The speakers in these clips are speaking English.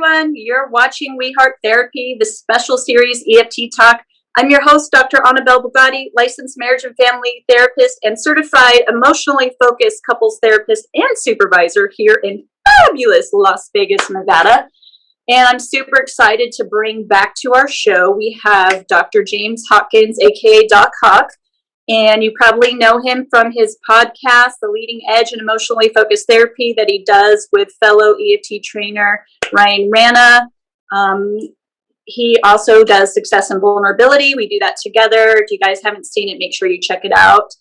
everyone. You're watching We Heart Therapy, the special series EFT Talk. I'm your host, Dr. Anabelle Bugatti, licensed marriage and family therapist and certified emotionally focused couples therapist and supervisor here in fabulous Las Vegas, Nevada. And I'm super excited to bring back to our show, we have Dr. James Hawkins, aka Doc Hawk. And you probably know him from his podcast, The Leading Edge in Emotionally Focused Therapy, that he does with fellow EFT trainer Ryan Rana. He also does Success and Vulnerability. We do that together. If you guys haven't seen it, make sure you check it out.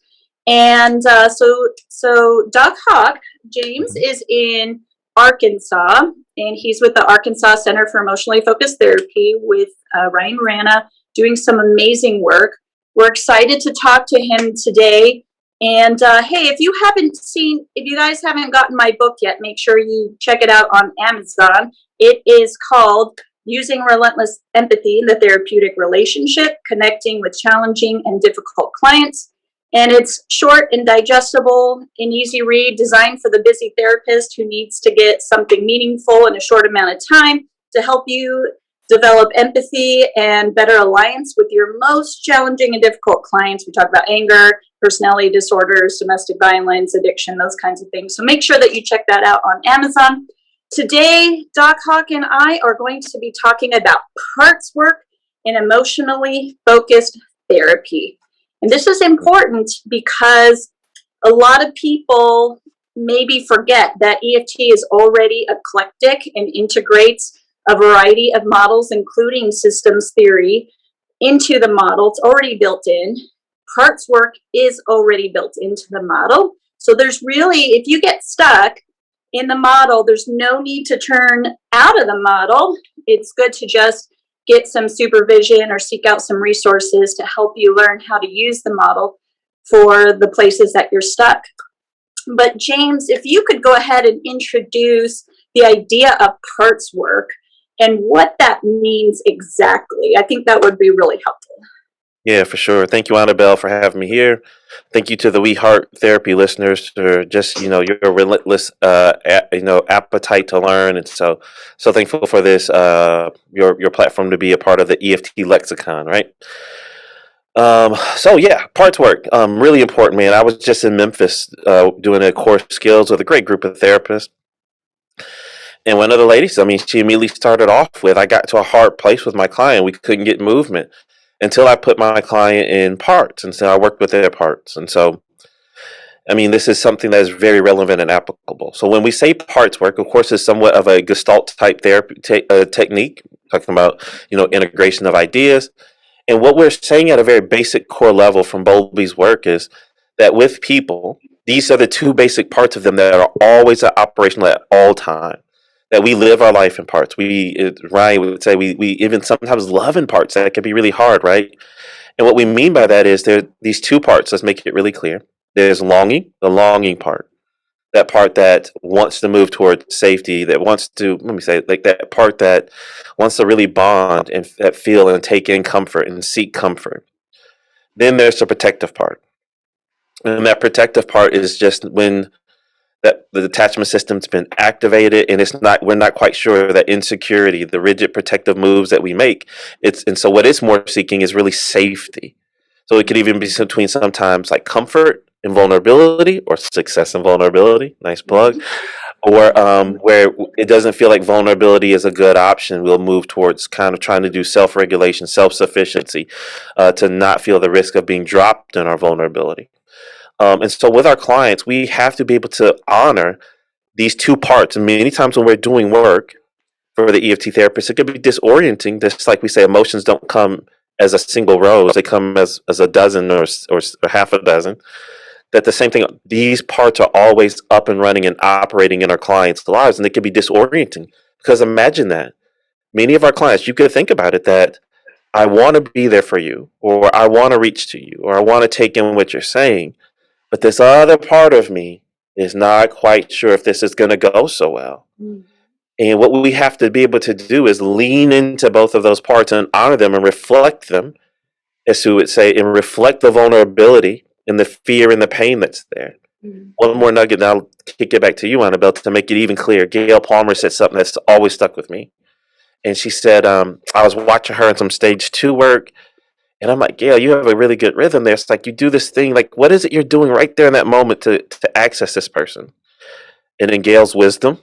And so Doc Hawk, James, is in Arkansas, and he's with the Arkansas Center for Emotionally Focused Therapy with Ryan Rana, doing some amazing work. We're excited to talk to him today. And hey, if you guys haven't gotten my book yet, make sure you check it out on Amazon. It is called Using Relentless Empathy, the Therapeutic Relationship, Connecting with Challenging and Difficult Clients. And it's short and digestible, an easy read, designed for the busy therapist who needs to get something meaningful in a short amount of time to help you develop empathy and better alliance with your most challenging and difficult clients. We talk about anger, personality disorders, domestic violence, addiction, those kinds of things. So make sure that you check that out on Amazon. Today, Doc Hawk and I are going to be talking about parts work in emotionally focused therapy. And this is important because a lot of people maybe forget that EFT is already eclectic and integrates a variety of models, including systems theory, into the model. It's already built in. Parts work is already built into the model. So there's really, if you get stuck in the model, there's no need to turn out of the model. It's good to just get some supervision or seek out some resources to help you learn how to use the model for the places that you're stuck. But James, if you could go ahead and introduce the idea of parts work and what that means exactly, I think that would be really helpful. Yeah, for sure. Thank you, Anabelle, for having me here. Thank you to the We Heart Therapy listeners for just, your relentless, appetite to learn. And so thankful for this, your platform to be a part of the EFT lexicon, right? Parts work, really important, man. I was just in Memphis, doing a core skills with a great group of therapists. And one of the ladies, she immediately started off with, I got to a hard place with my client. We couldn't get movement until I put my client in parts. And so I worked with their parts. And so, this is something that is very relevant and applicable. So when we say parts work, of course, it's somewhat of a Gestalt type therapy technique, talking about, integration of ideas. And what we're saying at a very basic core level from Bowlby's work is that with people, these are the two basic parts of them that are always operational at all times. That we live our life in parts. Ryan would say we even sometimes love in parts. That can be really hard, right? And what we mean by that is there are these two parts. Let's make it really clear. There's longing, the longing part. That part that wants to move towards safety, that wants to, that part that wants to really bond and that feel and take in comfort and seek comfort. Then there's the protective part. And that protective part is just when that the attachment system's been activated and we're not quite sure that insecurity, the rigid protective moves that we make, so what it's more seeking is really safety. So it could even be between sometimes like comfort and vulnerability, or success and vulnerability, nice plug, or where it doesn't feel like vulnerability is a good option. We'll move towards kind of trying to do self-regulation, self-sufficiency, to not feel the risk of being dropped in our vulnerability. And so with our clients, we have to be able to honor these two parts. And many times when we're doing work for the EFT therapist, it could be disorienting. Just like we say, emotions don't come as a single rose. They come as a dozen or half a dozen. That the same thing, these parts are always up and running and operating in our clients' lives. And they can be disorienting. Because imagine that. Many of our clients, you could think about it, that I want to be there for you, or I want to reach to you, or I want to take in what you're saying. But this other part of me is not quite sure if this is going to go so well. Mm-hmm. And what we have to be able to do is lean into both of those parts and honor them and reflect them, as Sue would say, and reflect the vulnerability and the fear and the pain that's there. Mm-hmm. One more nugget, and I'll kick it back to you, Anabelle, to make it even clear. Gail Palmer said something that's always stuck with me. And she said, I was watching her in some stage 2 work, and I'm like, Gail, you have a really good rhythm there. It's like you do this thing, like, what is it you're doing right there in that moment to access this person? And in Gail's wisdom,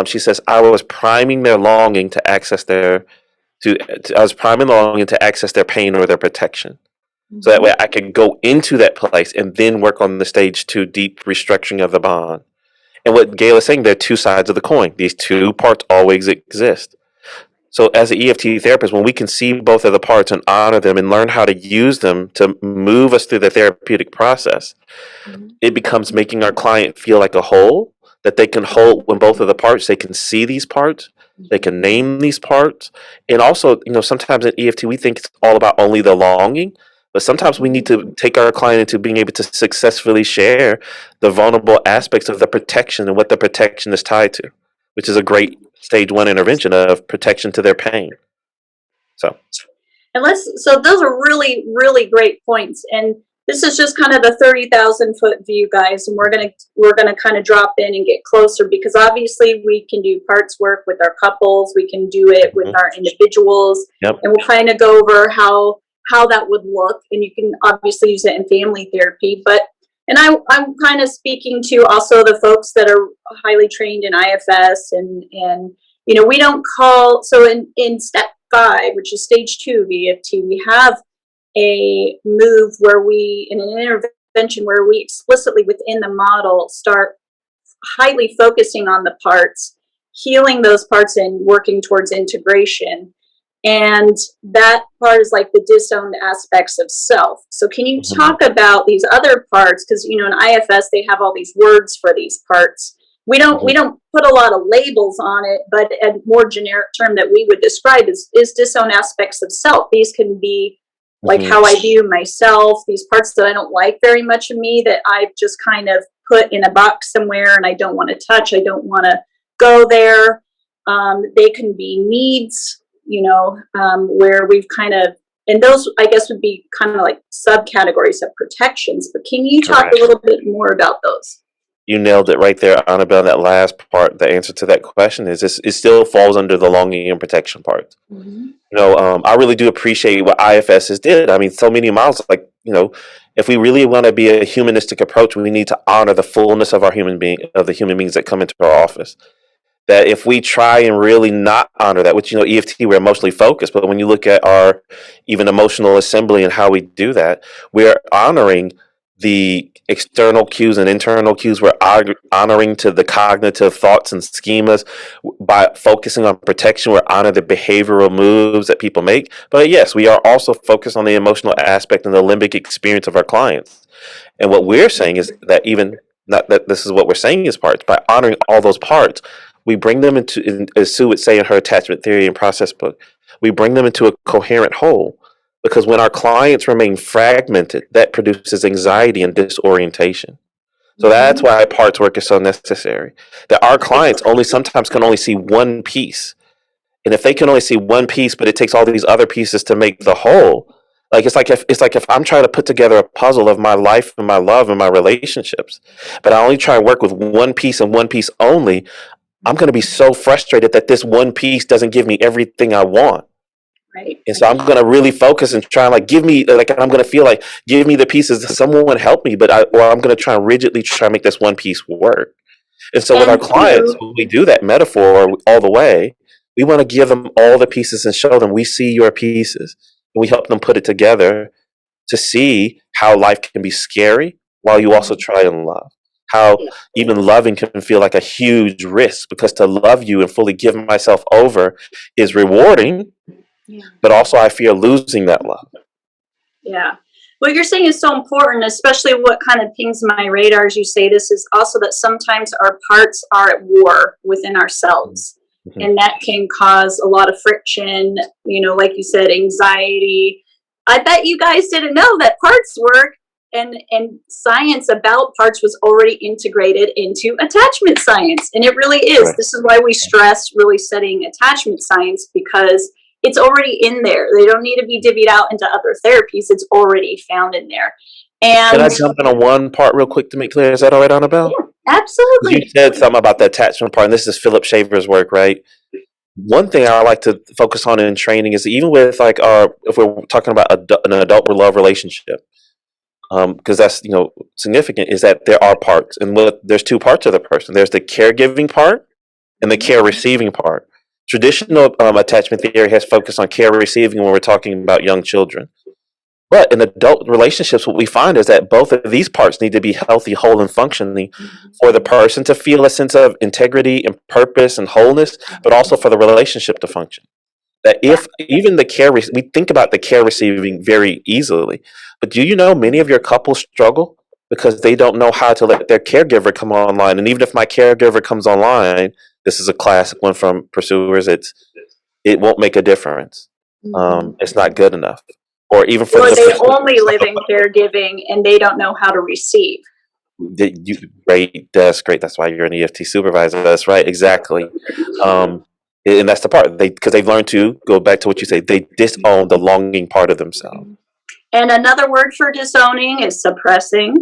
she says, I was priming their longing to access I was priming the longing to access their pain or their protection. So that way I could go into that place and then work on the stage 2 deep restructuring of the bond. And what Gail is saying, there are two sides of the coin. These two parts always exist. So as an EFT therapist, when we can see both of the parts and honor them and learn how to use them to move us through the therapeutic process, it becomes making our client feel like a whole, that they can hold when both of the parts, they can see these parts, they can name these parts. And also, sometimes in EFT, we think it's all about only the longing, but sometimes we need to take our client into being able to successfully share the vulnerable aspects of the protection and what the protection is tied to, which is a great stage 1 intervention of protection to their pain. So those are really, really great points. And this is just kind of the 30,000-foot view, guys. And we're gonna kind of drop in and get closer, because obviously we can do parts work with our couples, we can do it with our individuals, and we'll kind of go over how that would look. And you can obviously use it in family therapy, and I'm kind of speaking to also the folks that are highly trained in IFS, and we don't call, so in step 5, which is stage 2 of EFT, we have a move where in an intervention where we explicitly within the model start highly focusing on the parts, healing those parts and working towards integration. And that part is like the disowned aspects of self. So can you talk about these other parts? Because, in IFS, they have all these words for these parts. We don't put a lot of labels on it, but a more generic term that we would describe is disowned aspects of self. These can be like how I view myself, these parts that I don't like very much of me, that I've just kind of put in a box somewhere and I don't want to touch, I don't want to go there. They can be needs, where we've kind of, and those I guess would be kind of like subcategories of protections, but can you talk a little bit more about those? You nailed it right there, Annabelle. That last part, the answer to that question is it still falls under the longing and protection part. I really do appreciate what IFS did. I mean, so many miles, like, if we really want to be a humanistic approach, we need to honor the fullness of the human beings that come into our office. That if we try and really not honor that, which, EFT, we're emotionally focused, but when you look at our even emotional assembly and how we do that, we're honoring the external cues and internal cues. We're honoring to the cognitive thoughts and schemas. By focusing on protection, we're honoring the behavioral moves that people make. But yes, we are also focused on the emotional aspect and the limbic experience of our clients. And what we're saying is that even not that this is what we're saying is parts, by honoring all those parts, we bring them into, as Sue would say in her attachment theory and process book, we bring them into a coherent whole. Because when our clients remain fragmented, that produces anxiety and disorientation. So that's why parts work is so necessary. That our clients sometimes can only see one piece. And if they can only see one piece, but it takes all these other pieces to make the whole, it's like if I'm trying to put together a puzzle of my life and my love and my relationships, but I only try and work with one piece and one piece only, I'm going to be so frustrated that this one piece doesn't give me everything I want. Right. And so I'm going to really focus and try and give me, I'm going to feel like, give me the pieces, someone help me, or I'm going to try and rigidly try and make this one piece work. And so with our clients, when we do that metaphor all the way, we want to give them all the pieces and show them we see your pieces. And we help them put it together to see how life can be scary while you also try and love. How even loving can feel like a huge risk, because to love you and fully give myself over is rewarding, but also I fear losing that love. Yeah. What you're saying is so important, especially what kind of pings my radar as you say this, is also that sometimes our parts are at war within ourselves. And that can cause a lot of friction, like you said, anxiety. I bet you guys didn't know that parts work and science about parts was already integrated into attachment science. And it really is. This is why we stress really studying attachment science, because it's already in there. They don't need to be divvied out into other therapies. It's already found in there. And can I jump in on one part real quick to make clear? Is that all right, Annabelle? Yeah, absolutely. You said something about the attachment part, and this is Philip Shaver's work, right? one thing I like to focus on in training is even with like if we're talking about an adult love relationship, because that's significant, is that there are parts, and there's two parts of the person. There's the caregiving part and the care receiving part. Traditional attachment theory has focused on care receiving when we're talking about young children. But in adult relationships, what we find is that both of these parts need to be healthy, whole, and functioning for the person to feel a sense of integrity and purpose and wholeness, but also for the relationship to function. That if even we think about the care receiving very easily, but do you know many of your couples struggle because they don't know how to let their caregiver come online? And even if my caregiver comes online, this is a classic one from pursuers, it won't make a difference. It's not good enough. Or even for or they only live in caregiving and they don't know how to receive. Great. That's great. That's why you're an EFT supervisor. That's right. Exactly. And that's the part because they've learned to go back to what you say. They disown the longing part of themselves. And another word for disowning is suppressing,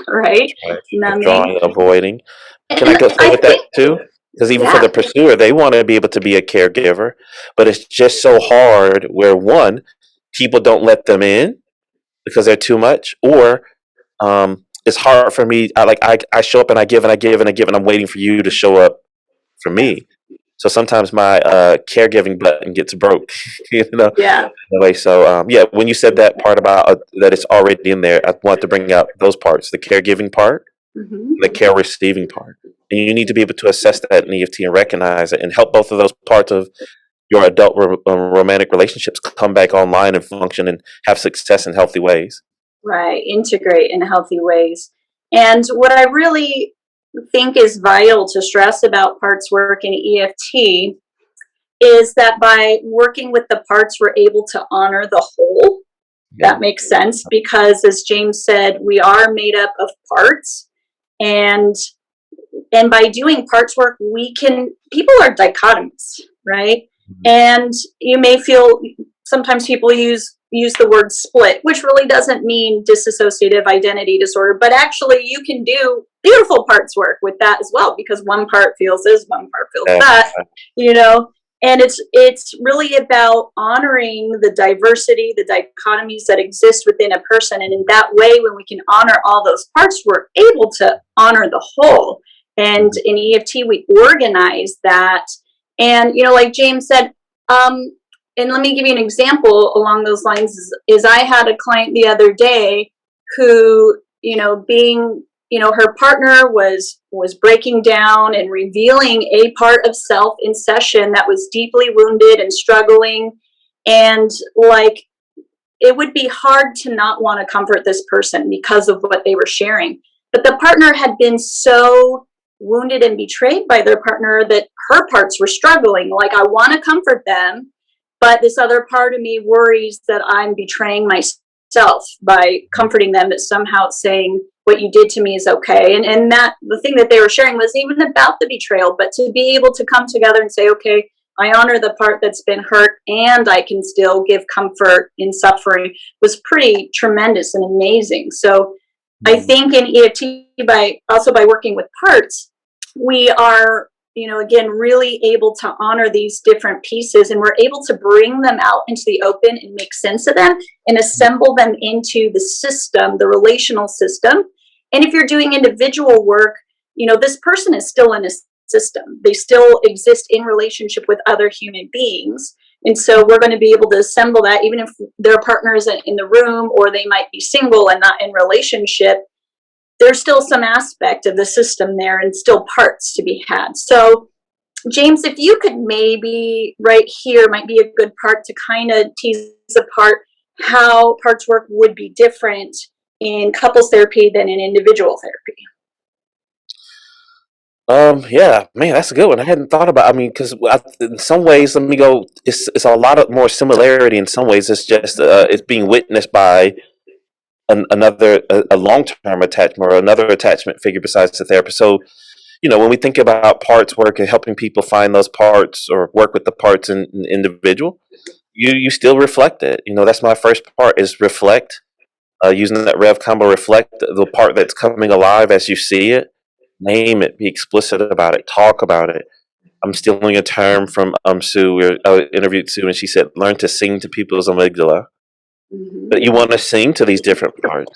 right? Withdrawing, avoiding. Can I go through with that too? Because even for the pursuer, they want to be able to be a caregiver, but it's just so hard where one, people don't let them in because they're too much, or it's hard for me. I show up and I give and I give and I give, and I'm waiting for you to show up for me. So sometimes my caregiving button gets broke, Yeah. Anyway, so when you said that part about that it's already in there, I want to bring out those parts: the caregiving part, the care receiving part, and you need to be able to assess that in EFT and recognize it, and help both of those parts of your adult romantic relationships come back online and function and have success in healthy ways. Right, integrate in healthy ways. And what I really think is vital to stress about parts work in EFT is that by working with the parts, we're able to honor the whole. That makes sense because, as James said, we are made up of parts, and by doing parts work, people are dichotomous, right? And you may feel sometimes people use the word split, which really doesn't mean dissociative identity disorder, but actually you can do beautiful parts work with that as well, because one part feels this, one part feels that, and it's really about honoring the diversity, the dichotomies that exist within a person. And in that way, when we can honor all those parts, we're able to honor the whole. And in EFT, we organize that. And, like James said, and let me give you an example along those lines is I had a client the other day who, her partner was breaking down and revealing a part of self in session that was deeply wounded and struggling. And it would be hard to not want to comfort this person because of what they were sharing. But the partner had been so wounded and betrayed by their partner that her parts were struggling. I want to comfort them, but this other part of me worries that I'm betraying myself by comforting them, that somehow it's saying what you did to me is okay. And that the thing that they were sharing was even about the betrayal, but to be able to come together and say, okay, I honor the part that's been hurt and I can still give comfort in suffering was pretty tremendous and amazing. So I think in EFT, by working with parts, we are, again, really able to honor these different pieces, and we're able to bring them out into the open and make sense of them and assemble them into the system, the relational system. And if you're doing individual work, this person is still in a system. They still exist in relationship with other human beings. And so we're going to be able to assemble that, even if their partner isn't in the room or they might be single and not in relationship. There's still some aspect of the system there and still parts to be had. So, James, if you could maybe right here might be a good part to kind of tease apart how parts work would be different in couples therapy than in individual therapy. Yeah, man, that's a good one. I hadn't thought about. Because in some ways, let me go. It's a lot of more similarity. In some ways, it's just it's being witnessed by a long-term attachment or another attachment figure besides the therapist. So, when we think about parts work and helping people find those parts or work with the parts in individual, you still reflect it. That's my first part is reflect. Using that Rev combo, reflect the part that's coming alive as you see it. Name it. Be explicit about it. Talk about it. I'm stealing a term from Sue. I interviewed Sue, and she said, "Learn to sing to people's amygdala." But you want to sing to these different parts.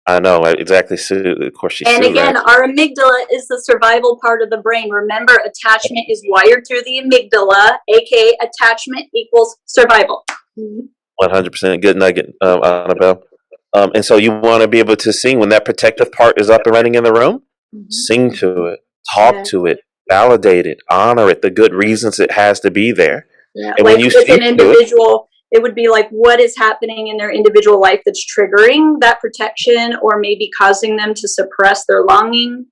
I know exactly, Sue. Of course, she's And Sue, right? again, our amygdala is the survival part of the brain. Remember, attachment is wired through the amygdala, aka attachment equals survival. 100% good nugget, Annabelle. And so you want to be able to sing when that protective part is up and running in the room. Sing to it, talk to it, validate it, honor it, the good reasons it has to be there. Yeah, And like when you with sing an to it, individual, it would be like what is happening in their individual life that's triggering that protection or maybe causing them to suppress their longing.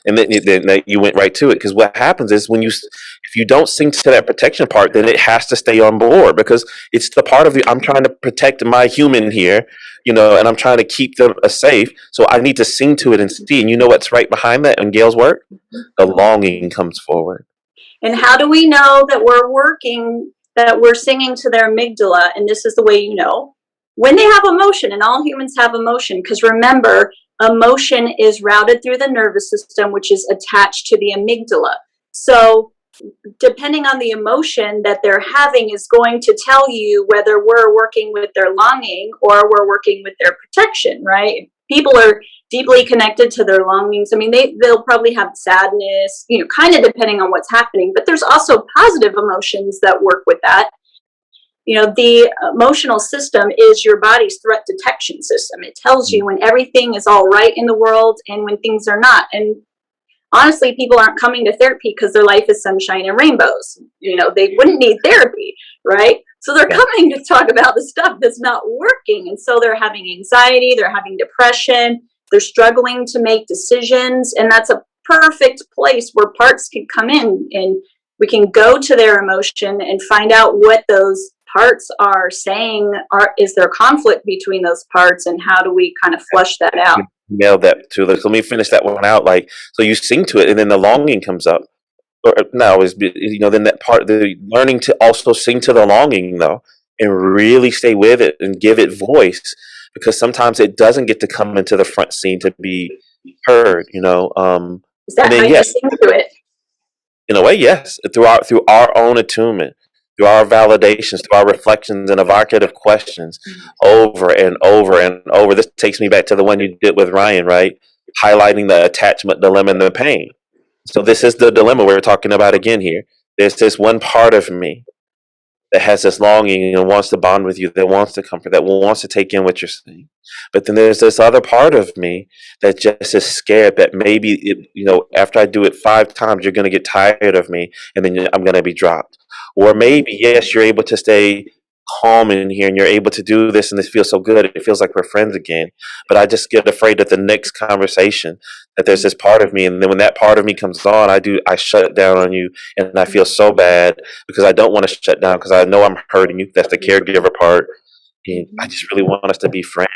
and then you went right to it, because what happens is if you don't sing to that protection part, then it has to stay on board, because it's the part of you. I'm trying to protect my human here, and I'm trying to keep them safe. So I need to sing to it and see. And you know what's right behind that in Gail's work? The longing comes forward. And how do we know that we're singing to their amygdala? And this is the way you know. When they have emotion, and all humans have emotion, because remember, emotion is routed through the nervous system, which is attached to the amygdala. So depending on the emotion that they're having is going to tell you whether we're working with their longing or we're working with their protection, right? People are deeply connected to their longings. I mean, they'll probably have sadness, kind of depending on what's happening, but there's also positive emotions that work with that. The emotional system is your body's threat detection system. It tells you when everything is all right in the world and when things are not. And honestly, people aren't coming to therapy because their life is sunshine and rainbows. They wouldn't need therapy, right? So they're coming to talk about the stuff that's not working. And so they're having anxiety, they're having depression, they're struggling to make decisions. And that's a perfect place where parts can come in and we can go to their emotion and find out what those parts are saying. Is there conflict between those parts, and how do we kind of flush that out? Nailed that too. Let me finish that one out. So you sing to it, and then the longing comes up. Or no, then that part, the learning to also sing to the longing though, and really stay with it and give it voice, because sometimes it doesn't get to come into the front scene to be heard. Is that and then, how you sing to it? In a way, yes, through our own attunement, through our validations, through our reflections and evocative questions, over and over and over. This takes me back to the one you did with Ryan, right? Highlighting the attachment dilemma and the pain. So this is the dilemma we're talking about again here. There's this one part of me that has this longing and wants to bond with you, that wants to comfort, that wants to take in what you're saying. But then there's this other part of me that just is scared that maybe, after I do it 5 times, you're going to get tired of me and then I'm going to be dropped. Or maybe, yes, you're able to stay calm in here and you're able to do this and this feels so good. It feels like we're friends again. But I just get afraid that the next conversation, that there's this part of me. And then when that part of me comes on, I shut down on you and I feel so bad because I don't want to shut down because I know I'm hurting you. That's the caregiver part. And I just really want us to be friends.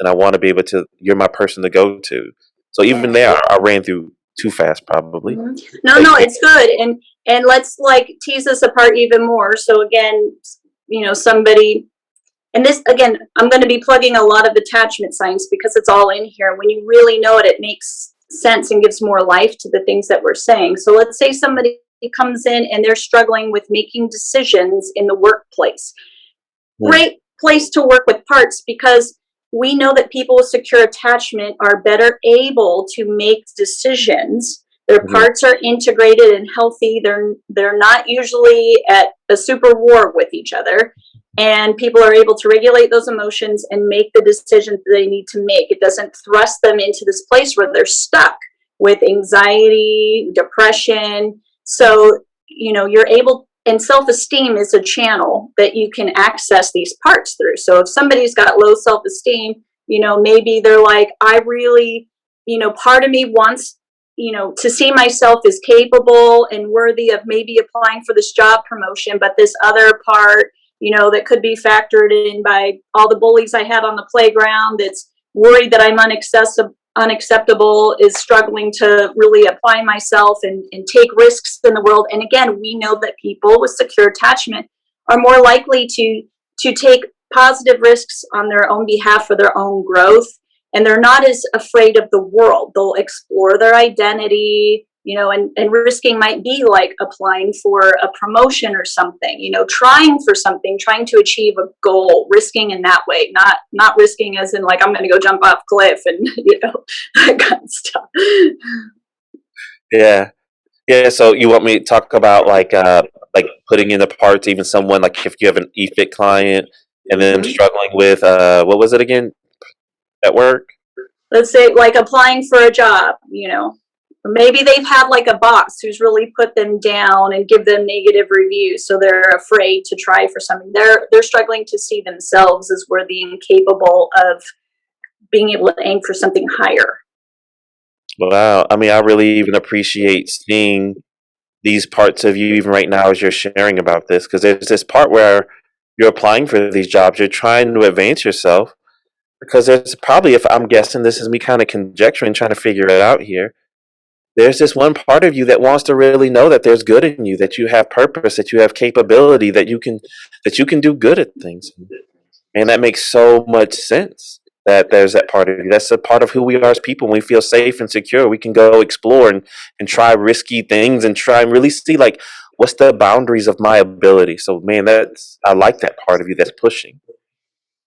And I want to be able to, you're my person to go to. So even there, I ran through too fast probably. No, it's good. And let's tease this apart even more. So again, somebody, and this, again, I'm going to be plugging a lot of attachment science because it's all in here. When you really know it, it makes sense and gives more life to the things that we're saying. So let's say somebody comes in and they're struggling with making decisions in the workplace. Great place to work with parts, because we know that people with secure attachment are better able to make decisions. Their parts are integrated and healthy. They're not usually at a super war with each other. And people are able to regulate those emotions and make the decisions that they need to make. It doesn't thrust them into this place where they're stuck with anxiety, depression. So, you're able, and self-esteem is a channel that you can access these parts through. So if somebody's got low self-esteem, maybe they're like, I really, part of me wants, to see myself as capable and worthy of maybe applying for this job promotion, but this other part, that could be factored in by all the bullies I had on the playground, that's worried that I'm unacceptable, is struggling to really apply myself and take risks in the world. And again, we know that people with secure attachment are more likely to take positive risks on their own behalf for their own growth. And they're not as afraid of the world. They'll explore their identity. and risking might be like applying for a promotion or something, trying for something, trying to achieve a goal, risking in that way, not risking as in like, I'm going to go jump off cliff and, that kind of stuff. Yeah. Yeah. So you want me to talk about like putting in the parts, even someone like if you have an EFT client and then struggling with, what was it again at work? Let's say like applying for a job, maybe they've had like a boss who's really put them down and give them negative reviews, so they're afraid to try for something. They're struggling to see themselves as worthy and capable of being able to aim for something higher. Wow. I mean, I really even appreciate seeing these parts of you even right now as you're sharing about this, because there's this part where you're applying for these jobs, you're trying to advance yourself, because there's probably, if I'm guessing, this is me kind of conjecturing, trying to figure it out here. There's this one part of you that wants to really know that there's good in you, that you have purpose, that you have capability, that you can do good at things. And that makes so much sense that there's that part of you. That's a part of who we are as people. When we feel safe and secure, we can go explore and try risky things and try and really see like what's the boundaries of my ability. So man, I like that part of you that's pushing.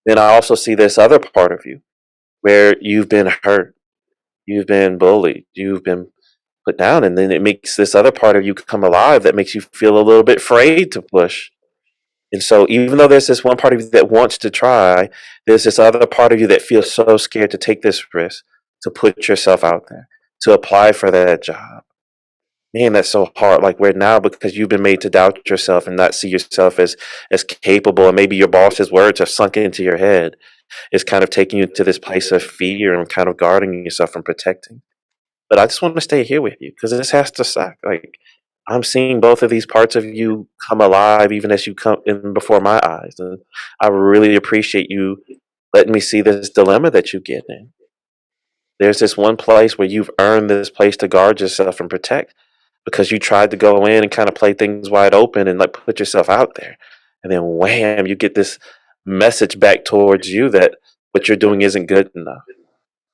Then I also see this other part of you where you've been hurt, you've been bullied, you've been put down, and then it makes this other part of you come alive that makes you feel a little bit afraid to push. And so even though there's this one part of you that wants to try, there's this other part of you that feels so scared to take this risk, to put yourself out there, to apply for that job. Man, that's so hard. Like where now, because you've been made to doubt yourself and not see yourself as capable, and maybe your boss's words have sunk into your head, is kind of taking you to this place of fear and kind of guarding yourself and protecting. But I just want to stay here with you because this has to suck. Like I'm seeing both of these parts of you come alive, even as you come in before my eyes, and I really appreciate you letting me see this dilemma that you get in. There's this one place where you've earned this place to guard yourself and protect because you tried to go in and kind of play things wide open and like put yourself out there, and then wham, you get this message back towards you that what you're doing isn't good enough.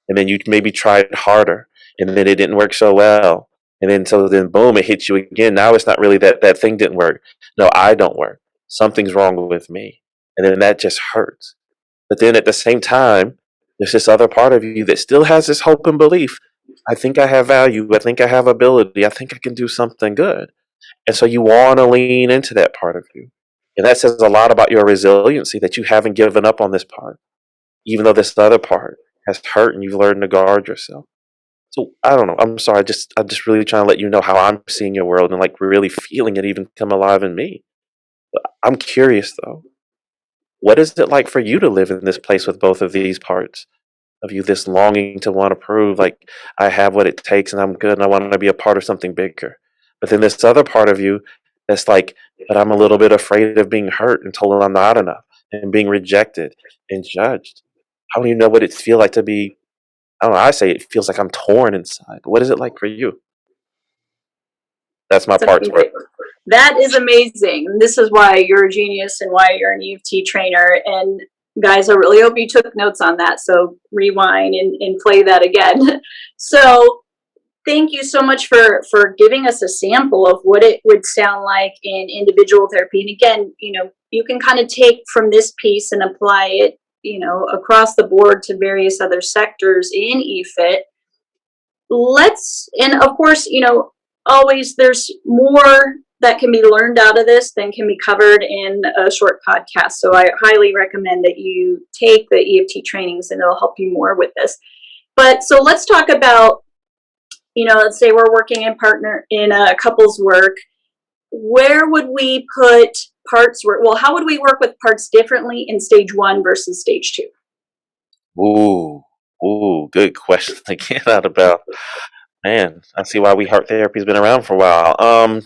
And then you maybe tried harder and then it didn't work so well. And then boom, it hits you again. Now it's not really that thing didn't work. No, I don't work. Something's wrong with me. And then that just hurts. But then at the same time, there's this other part of you that still has this hope and belief. I think I have value. I think I have ability. I think I can do something good. And so you want to lean into that part of you. And that says a lot about your resiliency, that you haven't given up on this part, even though this other part has hurt and you've learned to guard yourself. So I don't know. I'm sorry. I'm just really trying to let you know how I'm seeing your world and like really feeling it even come alive in me. But I'm curious though. What is it like for you to live in this place with both of these parts of you, this longing to want to prove like I have what it takes and I'm good and I want to be a part of something bigger. But then this other part of you that's like, but I'm a little bit afraid of being hurt and told I'm not enough and being rejected and judged. How do you know what it feels like to be? I don't know. I say it feels like I'm torn inside. But what is it like for you? That's my part. That is amazing. This is why you're a genius and why you're an EFT trainer. And guys, I really hope you took notes on that. So rewind and play that again. So thank you so much for giving us a sample of what it would sound like in individual therapy. And again, you can kind of take from this piece and apply it, across the board to various other sectors in EFT. And of course, always there's more that can be learned out of this than can be covered in a short podcast. So I highly recommend that you take the EFT trainings and it'll help you more with this. But so let's talk about, let's say we're working in a couples work. Where would we put parts work? Well, how would we work with parts differently in stage 1 versus stage 2? Ooh, good question again, Anabelle. Man, I see why heart therapy's been around for a while.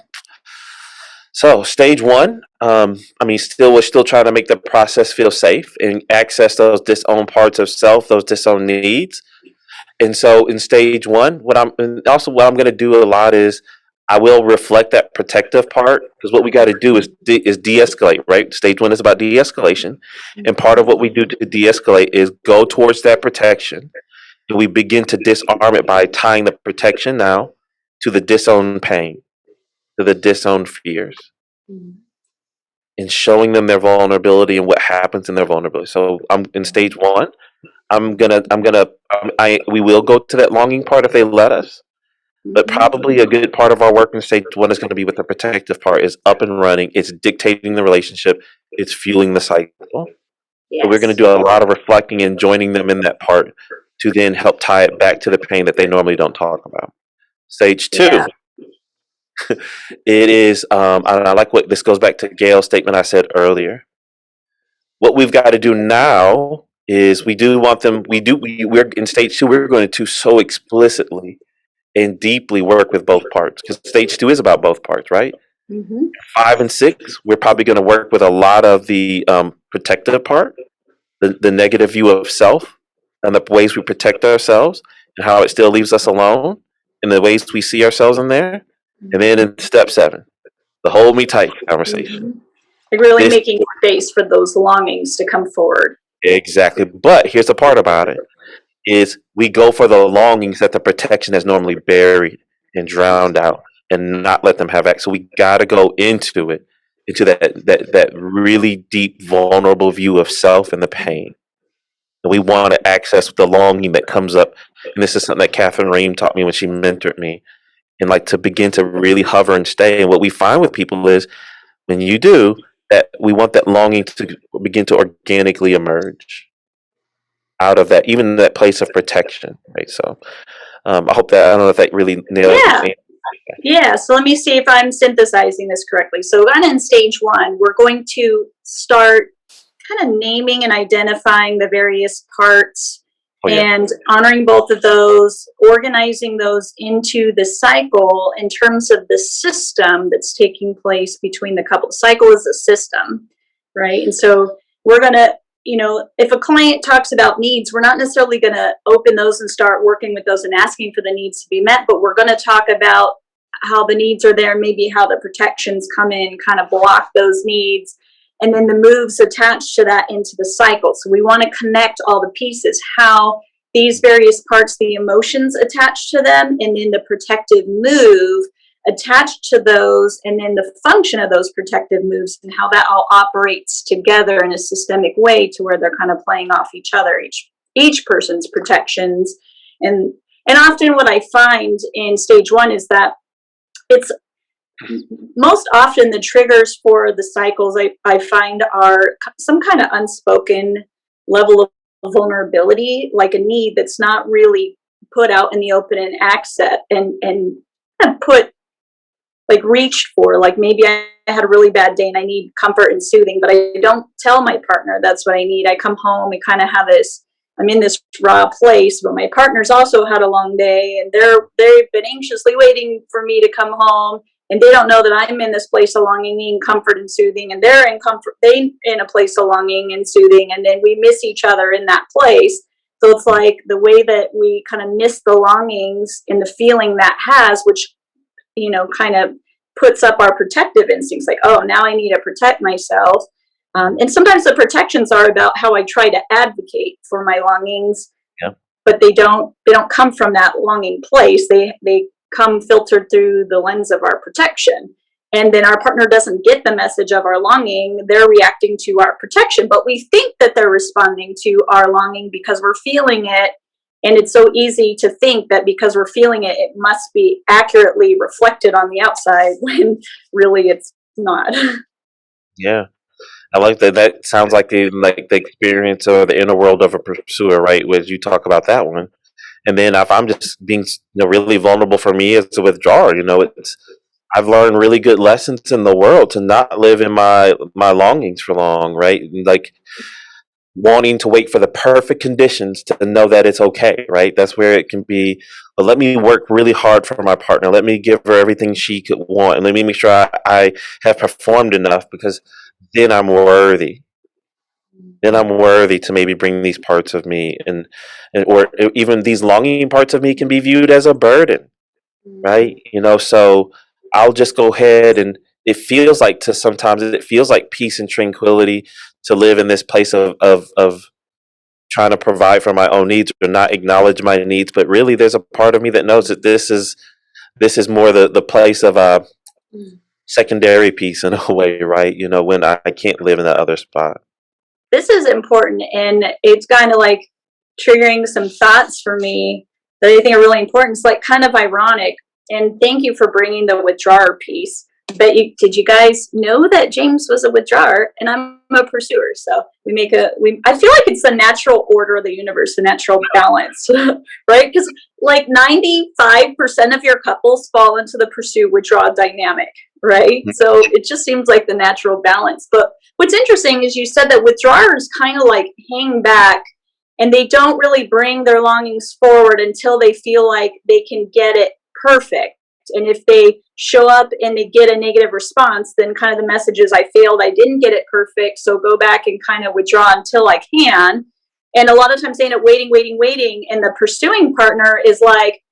So stage 1, we're still trying to make the process feel safe and access those disowned parts of self, those disowned needs. And so in stage 1, what I'm going to do a lot is I will reflect that protective part, because what we got to do is de-escalate, right? Stage 1 is about de-escalation. And part of what we do to de-escalate is go towards that protection. And we begin to disarm it by tying the protection now to the disowned pain, to the disowned fears, and showing them their vulnerability and what happens in their vulnerability. So I'm in stage one. We will go to that longing part if they let us. But probably a good part of our work in stage one is going to be with the protective part. Is up and running. It's dictating the relationship. It's fueling the cycle. Yes. So we're going to do a lot of reflecting and joining them in that part to then help tie it back to the pain that they normally don't talk about. Stage two, it is, and I like what this goes back to Gail's statement I said earlier. What we've got to do now is we're in stage two, we're going to so explicitly and deeply work with both parts, because stage two is about both parts, right? 5 and 6, we're probably going to work with a lot of the protective part, the negative view of self, and the ways we protect ourselves, and how it still leaves us alone, and the ways we see ourselves in there. And then in step 7, the hold me tight conversation. Like really making space for those longings to come forward. Exactly. But here's the part about it, is we go for the longings that the protection has normally buried and drowned out, and not let them have access. So we got to go into it, into that really deep, vulnerable view of self and the pain. And we want to access the longing that comes up. And this is something that Catherine Ream taught me when she mentored me. And like to begin to really hover and stay. And what we find with people is when you do that, we want that longing to begin to organically emerge out of that, even that place of protection, right? So I hope that, I don't know if that really nails it. Yeah, so let me see if I'm synthesizing this correctly. So in stage 1, we're going to start kind of naming and identifying the various parts and honoring both of those, organizing those into the cycle in terms of the system that's taking place between the couple. The cycle is a system, right? And so we're going to, if a client talks about needs, we're not necessarily going to open those and start working with those and asking for the needs to be met, but we're going to talk about how the needs are there, maybe how the protections come in, kind of block those needs, and then the moves attached to that into the cycle. So we want to connect all the pieces, how these various parts, the emotions attached to them, and then the protective move attached to those, and then the function of those protective moves and how that all operates together in a systemic way to where they're kind of playing off each other, each person's protections. And often what I find in stage 1 is that it's most often the triggers for the cycles I find are some kind of unspoken level of vulnerability, like a need that's not really put out in the open and access and kind of put, like, reached for. Like maybe I had a really bad day and I need comfort and soothing, but I don't tell my partner that's what I need. I come home and kind of have I'm in this raw place, but my partner's also had a long day and they've been anxiously waiting for me to come home. And they don't know that I'm in this place of longing, needing comfort and soothing, and they're in a place of longing and soothing, and then we miss each other in that place. So it's like the way that we kind of miss the longings and the feeling that has, which, kind of puts up our protective instincts, like, oh, now I need to protect myself. And sometimes the protections are about how I try to advocate for my longings, but they don't come from that longing place. They come filtered through the lens of our protection. And then our partner doesn't get the message of our longing. They're reacting to our protection, but we think that they're responding to our longing because we're feeling it. And it's so easy to think that because we're feeling it, it must be accurately reflected on the outside when really it's not. Yeah. I like that. That sounds like the experience or the inner world of a pursuer, right? As you talk about that one. And then if I'm just being really vulnerable for me as a withdrawer, I've learned really good lessons in the world to not live in my longings for long, right? Like wanting to wait for the perfect conditions to know that it's okay, right? That's where it can be, well, let me work really hard for my partner. Let me give her everything she could want. And let me make sure I have performed enough, because then I'm worthy. Then I'm worthy to maybe bring these parts of me, and or even these longing parts of me can be viewed as a burden, right? So I'll just go ahead, and sometimes it feels like peace and tranquility to live in this place of trying to provide for my own needs or not acknowledge my needs. But really, there's a part of me that knows that this is This is more the place of secondary peace in a way, right? You know, when I can't live in that other spot. This is important, and it's kind of like triggering some thoughts for me that I think are really important. It's like kind of ironic, and thank you for bringing the withdrawer piece. But did you guys know that James was a withdrawer and I'm a pursuer? So I feel like it's the natural order of the universe, the natural balance, right? Because like 95% of your couples fall into the pursue withdraw dynamic, right? So it just seems like the natural balance. But what's interesting is you said that withdrawers kind of like hang back and they don't really bring their longings forward until they feel like they can get it perfect. And if they show up and they get a negative response, then kind of the message is, I failed, I didn't get it perfect, so go back and kind of withdraw until I can. And a lot of times they end up waiting. And the pursuing partner is like,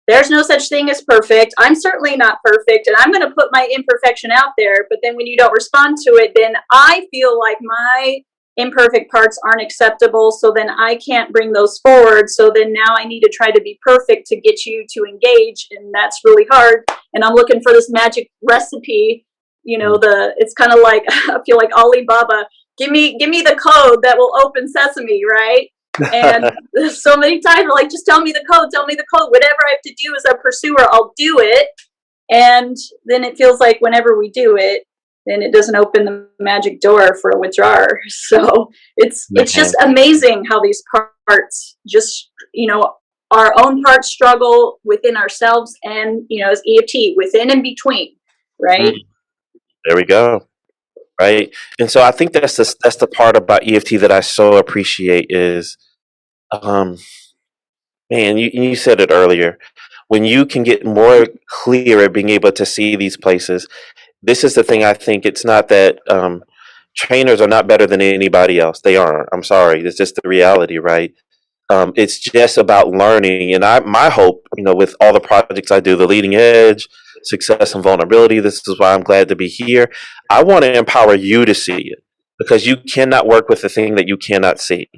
there's no such thing as perfect. I'm certainly not perfect. And I'm going to put my imperfection out there. But then when you don't respond to it, then I feel like my imperfect parts aren't acceptable, so then I can't bring those forward, so then now I need to try to be perfect to get you to engage, and that's really hard, and I'm looking for this magic recipe, you know, it's kind of like, I feel like Alibaba, give me the code that will open sesame, right? And so many times we're like, just tell me the code, whatever I have to do as a pursuer, I'll do it, and then it feels like whenever we do it, then it doesn't open the magic door for a withdrawer. So it's just amazing how these parts just, you know, our own parts struggle within ourselves and, you know, as EFT, within and between, right? There we go. Right. And so I think that's the part about EFT that I so appreciate is, man, you said it earlier, when you can get more clear at being able to see these places. This is the thing. I think it's not that trainers are not better than anybody else. They aren't. I'm sorry. It's just the reality, right? It's just about learning. And my hope, you know, with all the projects I do, the leading edge, success and vulnerability, this is why I'm glad to be here. I want to empower you to see it, because you cannot work with the thing that you cannot see.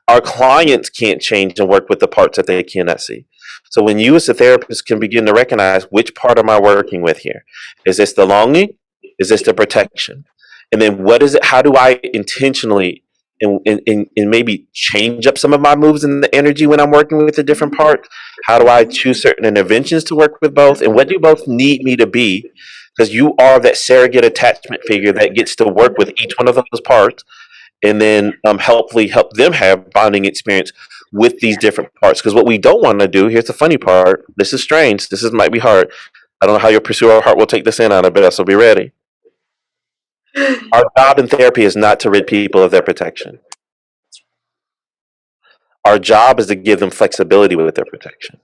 Our clients can't change and work with the parts that they cannot see. So when you as a therapist can begin to recognize, which part am I working with here? Is this the longing? Is this the protection? And then what is it? How do I intentionally and maybe change up some of my moves and the energy when I'm working with the different parts? How do I choose certain interventions to work with both? And what do both need me to be? Because you are that surrogate attachment figure that gets to work with each one of those parts, and then hopefully help them have bonding experience with these different parts. Because what we don't want to do, here's the funny part, this is strange, might be hard. I don't know how your pursuer heart will take this in, Anabelle, so be ready. Our job in therapy is not to rid people of their protection. Our job is to give them flexibility with their protection.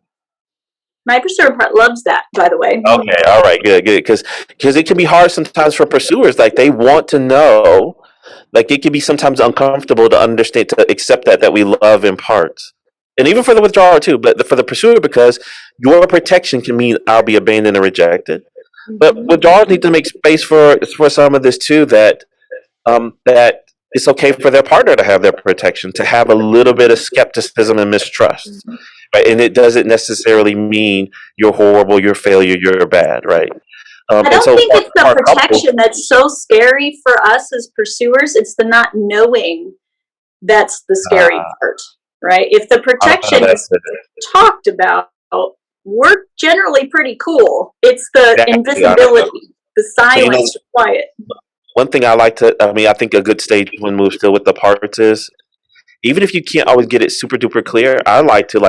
My pursuer part loves that, by the way. Okay, all right, good. Because it can be hard sometimes for pursuers. Like, they want to know. Like, it can be sometimes uncomfortable to understand, to accept that we love in parts. And even for the withdrawer too, but for the pursuer, because your protection can mean I'll be abandoned and rejected. But withdrawers need to make space for some of this too, that it's okay for their partner to have their protection, to have a little bit of skepticism and mistrust. Right? And it doesn't necessarily mean you're horrible, you're a failure, you're bad, right? I don't think it's the protection that's so scary for us as pursuers. It's the not knowing that's the scary part, right? If the protection is talked about, we're generally pretty cool. It's the invisibility, the silence, the quiet. One thing I think a good stage one move still with the parts is, even if you can't always get it super duper clear, I like to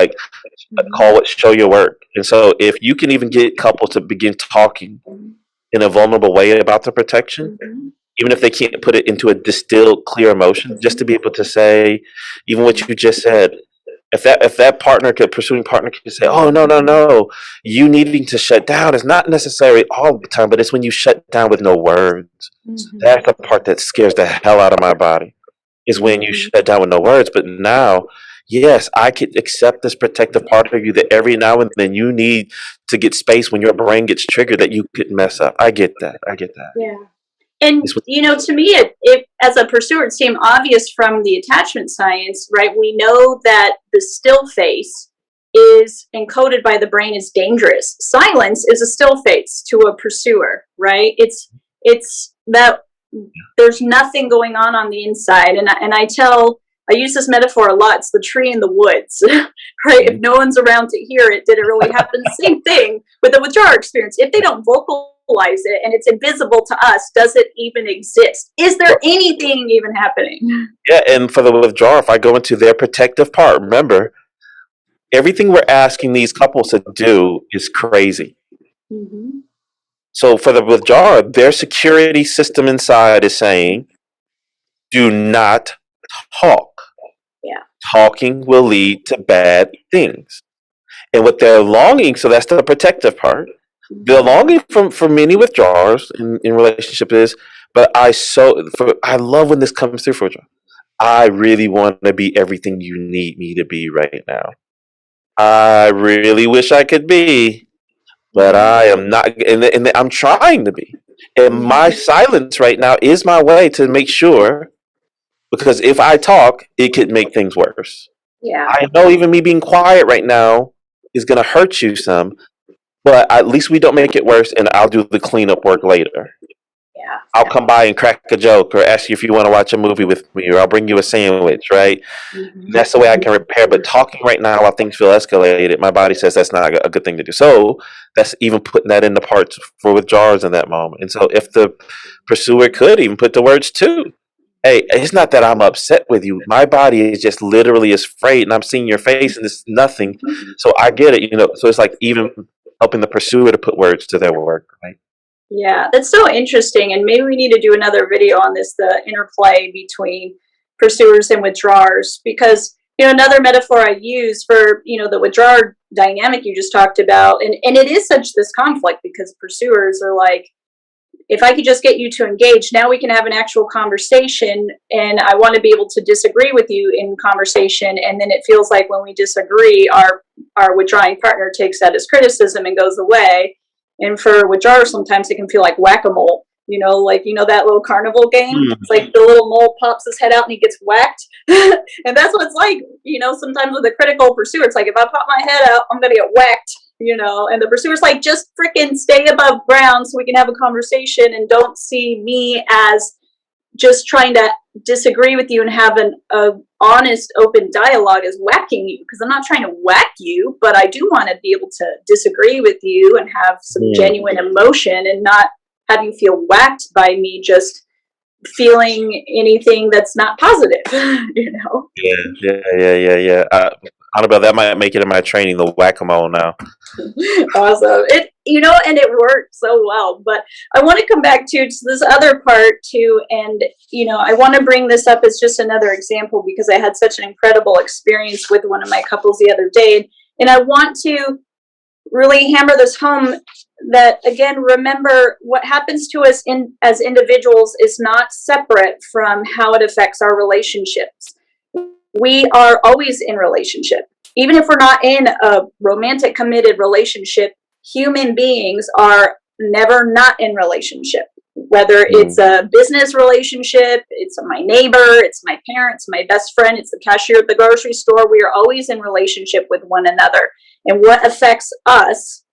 call it show your work. And so if you can even get couples to begin talking in a vulnerable way about the protection, even if they can't put it into a distilled, clear emotion, just to be able to say, even what you just said, if that pursuing partner could say, oh, no, you needing to shut down is not necessarily all the time, but it's when you shut down with no words. That's the part that scares the hell out of my body, is when you shut down with no words. But now, yes, I could accept this protective part of you that every now and then you need to get space when your brain gets triggered that you could mess up. I get that. Yeah. And, you know, to me, it as a pursuer, it seemed obvious from the attachment science, right? We know that the still face is encoded by the brain as dangerous. Silence is a still face to a pursuer, right? It's that there's nothing going on the inside. And I use this metaphor a lot. It's the tree in the woods, right? If no one's around to hear it, did it really happen? Same thing with the withdrawal experience. If they don't vocalize it and it's invisible to us, does it even exist? Is there anything even happening? Yeah, and for the withdrawal, if I go into their protective part, remember, everything we're asking these couples to do is crazy. Mm-hmm. So for the withdrawal, their security system inside is saying, do not talk. Yeah. Talking will lead to bad things. And what they're longing, so that's the protective part. The longing for many withdrawals in relationship is, but I love when this comes through for withdrawal. I really want to be everything you need me to be right now. I really wish I could be, but I am not, and I'm trying to be. And my silence right now is my way to make sure, because if I talk, it could make things worse. Yeah. I know even me being quiet right now is going to hurt you some, but at least we don't make it worse, and I'll do the cleanup work later. Yeah. I'll come by and crack a joke or ask you if you want to watch a movie with me, or I'll bring you a sandwich, right? Mm-hmm. That's the way I can repair. But talking right now while things feel escalated, my body says that's not a good thing to do. So that's even putting that into parts for withdrawals in that moment. And so if the pursuer could even put the words too, hey, it's not that I'm upset with you. My body is just literally is afraid, and I'm seeing your face, and it's nothing. So I get it, So it's like even helping the pursuer to put words to their work, right? Yeah, that's so interesting. And maybe we need to do another video on this, the interplay between pursuers and withdrawers, because, another metaphor I use for, the withdrawer dynamic you just talked about, and it is such this conflict, because pursuers are like, if I could just get you to engage, now we can have an actual conversation, and I want to be able to disagree with you in conversation. And then it feels like when we disagree, our withdrawing partner takes that as criticism and goes away. And for withdrawers, sometimes it can feel like whack-a-mole, that little carnival game. Mm-hmm. It's like the little mole pops his head out and he gets whacked. And that's what it's like, sometimes with a critical pursuer. It's like, if I pop my head out, I'm going to get whacked. And the pursuer's like, just freaking stay above ground so we can have a conversation, and don't see me as just trying to disagree with you and have an honest, open dialogue as whacking you, because I'm not trying to whack you, but I do want to be able to disagree with you and have some genuine emotion, and not have you feel whacked by me just feeling anything that's not positive, Yeah. Annabelle, that might make it in my training, the whack-a-mole now. Awesome. And it worked so well. But I want to come back to this other part too. And, I want to bring this up as just another example, because I had such an incredible experience with one of my couples the other day. And I want to really hammer this home, that, again, remember, what happens to us as individuals is not separate from how it affects our relationships. We are always in relationship. Even if we're not in a romantic committed relationship, human beings are never not in relationship. Whether it's a business relationship, it's my neighbor, it's my parents, my best friend, it's the cashier at the grocery store, we are always in relationship with one another. And what affects us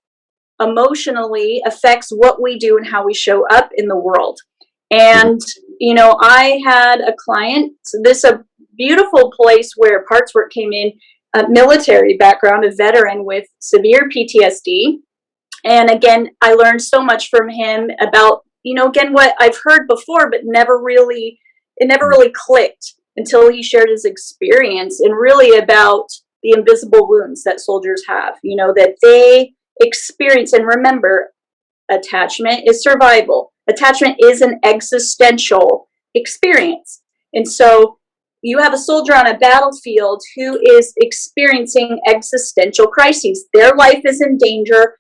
emotionally affects what we do and how we show up in the world. And, I had a client, so this a beautiful place where parts work came in, a military background, a veteran with severe PTSD. And again, I learned so much from him about, again, what I've heard before, but it never really clicked until he shared his experience, and really about the invisible wounds that soldiers have, that they experience. And remember, attachment is survival. Attachment is an existential experience. And so you have a soldier on a battlefield who is experiencing existential crises. Their life is in danger,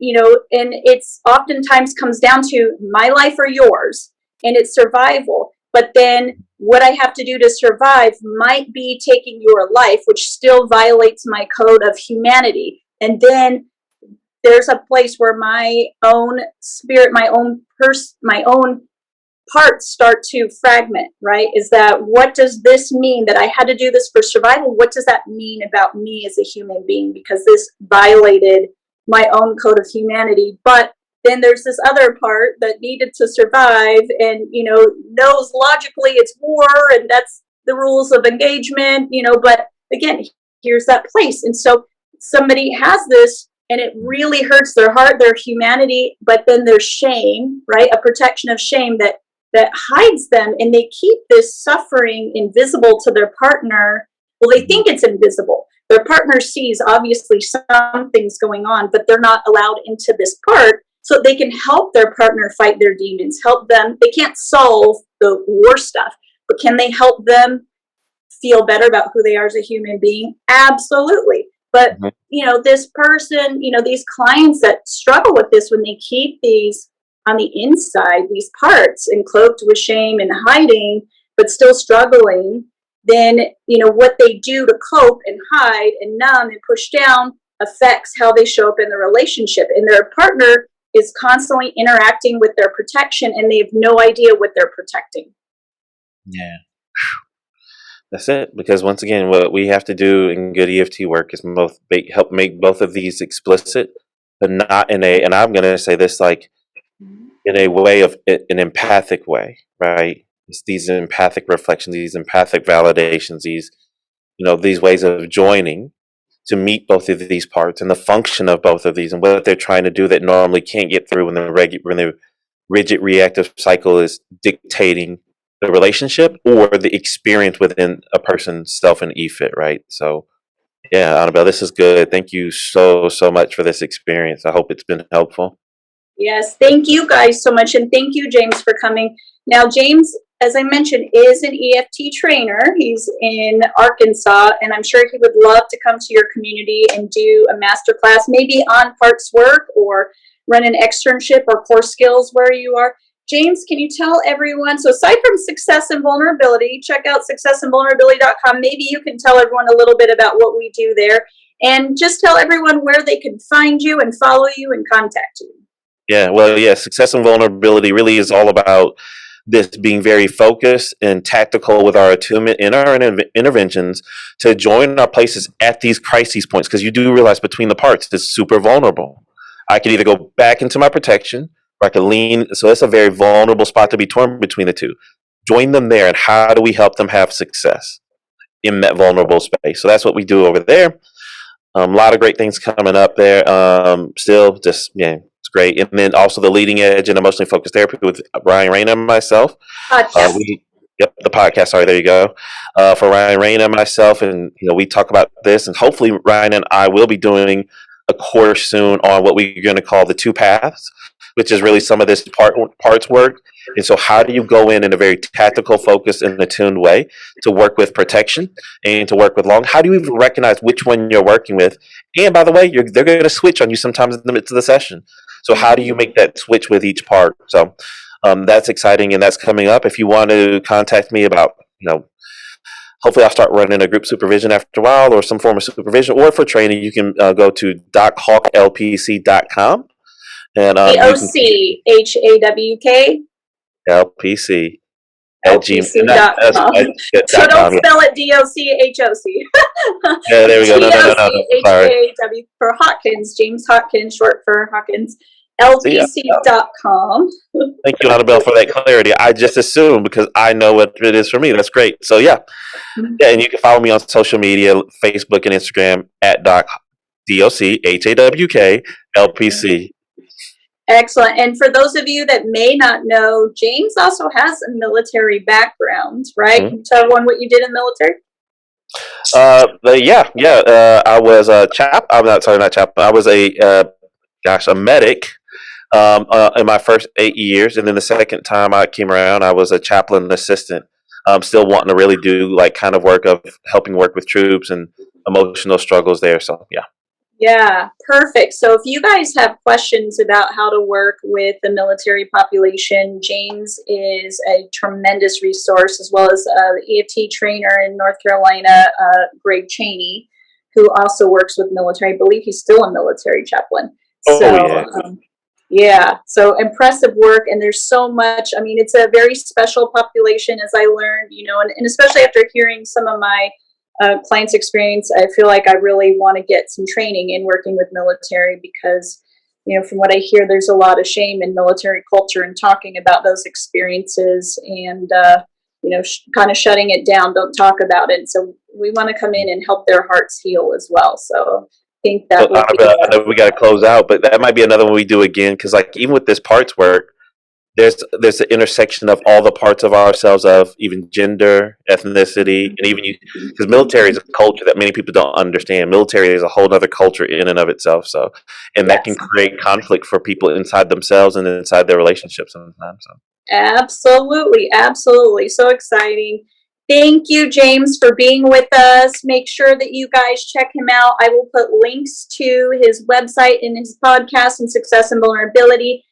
and it's oftentimes comes down to my life or yours, and it's survival. But then what I have to do to survive might be taking your life, which still violates my code of humanity. And then there's a place where my own spirit, my own parts start to fragment, right? Is that, what does this mean that I had to do this for survival? What does that mean about me as a human being? Because this violated my own code of humanity. But then there's this other part that needed to survive and, knows logically it's war and that's the rules of engagement, but again, here's that place. And so somebody has this and it really hurts their heart, their humanity, but then there's shame, right? A protection of shame that hides them, and they keep this suffering invisible to their partner. Well, they think it's invisible. Their partner sees obviously something's going on, but they're not allowed into this part so they can help their partner fight their demons, help them. They can't solve the war stuff, but can they help them feel better about who they are as a human being? Absolutely. But, this person, these clients that struggle with this, when they keep these on the inside, these parts encloaked with shame and hiding, but still struggling, then, what they do to cope and hide and numb and push down affects how they show up in the relationship. And their partner is constantly interacting with their protection, and they have no idea what they're protecting. Yeah. That's it. Because once again, what we have to do in good EFT work is help make both of these explicit, but not in and I'm going to say this like in a way of an empathic way, right? It's these empathic reflections, these empathic validations, these ways of joining to meet both of these parts and the function of both of these and what they're trying to do that normally can't get through when the rigid reactive cycle is dictating the relationship or the experience within a person's self and EFT, right? So, yeah, Anabelle, this is good. Thank you so much for this experience. I hope it's been helpful. Yes, thank you guys so much, and thank you, James, for coming. Now, James, as I mentioned, is an EFT trainer. He's in Arkansas, and I'm sure he would love to come to your community and do a masterclass, maybe on parts work or run an externship or core skills where you are. James, can you tell everyone, so aside from Success and Vulnerability, check out successandvulnerability.com. Maybe you can tell everyone a little bit about what we do there, and just tell everyone where they can find you and follow you and contact you. Yeah, well, Success and Vulnerability really is all about this being very focused and tactical with our attunement in our interventions to join our places at these crises points, because you do realize between the parts, it's super vulnerable. I could either go back into my protection, or I could lean. So it's a very vulnerable spot to be torn between the two. Join them there, and how do we help them have success in that vulnerable space? So that's what we do over there. A lot of great things coming up there. Still, just it's great. And then also the Leading Edge and Emotionally Focused Therapy with Ryan Raina and myself. The podcast. Sorry, there you go. For Ryan Raina and myself, and we talk about this, and hopefully Ryan and I will be doing a course soon on what we're going to call the 2 paths, which is really some of this parts work. And so how do you go in a very tactical, focused, and attuned way to work with protection and to work with how do you even recognize which one you're working with? And by the way, they're going to switch on you sometimes in the midst of the session. So how do you make that switch with each part? So that's exciting, and that's coming up. If you want to contact me about, hopefully I'll start running a group supervision after a while or some form of supervision, or for training, you can go to dochawklpc.com. And DOCHAWK LPC at LPC.com. So don't spell it DOCHOC. Yeah, there we go. No. DOCHAW for Hawkins, James Hawkins, short for Hawkins. LPC.com. Thank you, Anabelle, for that clarity. I just assumed because I know what it is for me. That's great. So and you can follow me on social media, Facebook and Instagram at DOCHAWK LPC. Excellent. And for those of you that may not know, James also has a military background, right? Can you tell everyone what you did in the military? I was a I was a medic in my first 8 years, and then the second time I came around, I was a chaplain assistant. Still wanting to really do kind of work of helping work with troops and emotional struggles there. So Yeah, perfect. So if you guys have questions about how to work with the military population, James is a tremendous resource, as well as the EFT trainer in North Carolina, Greg Cheney, who also works with military. I believe he's still a military chaplain. Yeah, so impressive work, and there's so much. I mean, it's a very special population, as I learned, and especially after hearing some of my clients' experience, I feel like I really want to get some training in working with military because, from what I hear, there's a lot of shame in military culture and talking about those experiences and, kind of shutting it down, don't talk about it. So we want to come in and help their hearts heal as well. So think that would be. I know we got to close out, but that might be another one we do again because, like, even with this parts work, there's the intersection of all the parts of ourselves, of even gender, ethnicity, and even because military is a culture that many people don't understand. Military is a whole other culture in and of itself. So, and that can create conflict for people inside themselves and inside their relationships sometimes. So. Absolutely, absolutely, so exciting. Thank you, James, for being with us. Make sure that you guys check him out. I will put links to his website and his podcast and Success and Vulnerability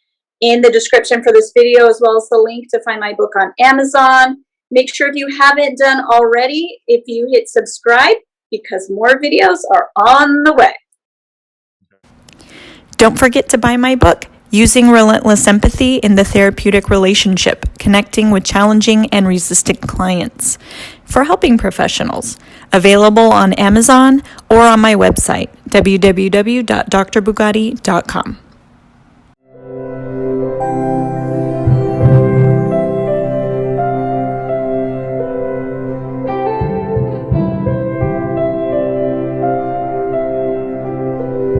in the description for this video, as well as the link to find my book on Amazon. Make sure if you haven't done already, if you hit subscribe, because more videos are on the way. Don't forget to buy my book, Using Relentless Empathy in the Therapeutic Relationship, Connecting with Challenging and Resistant Clients for Helping Professionals. Available on Amazon or on my website, www.drbugatti.com.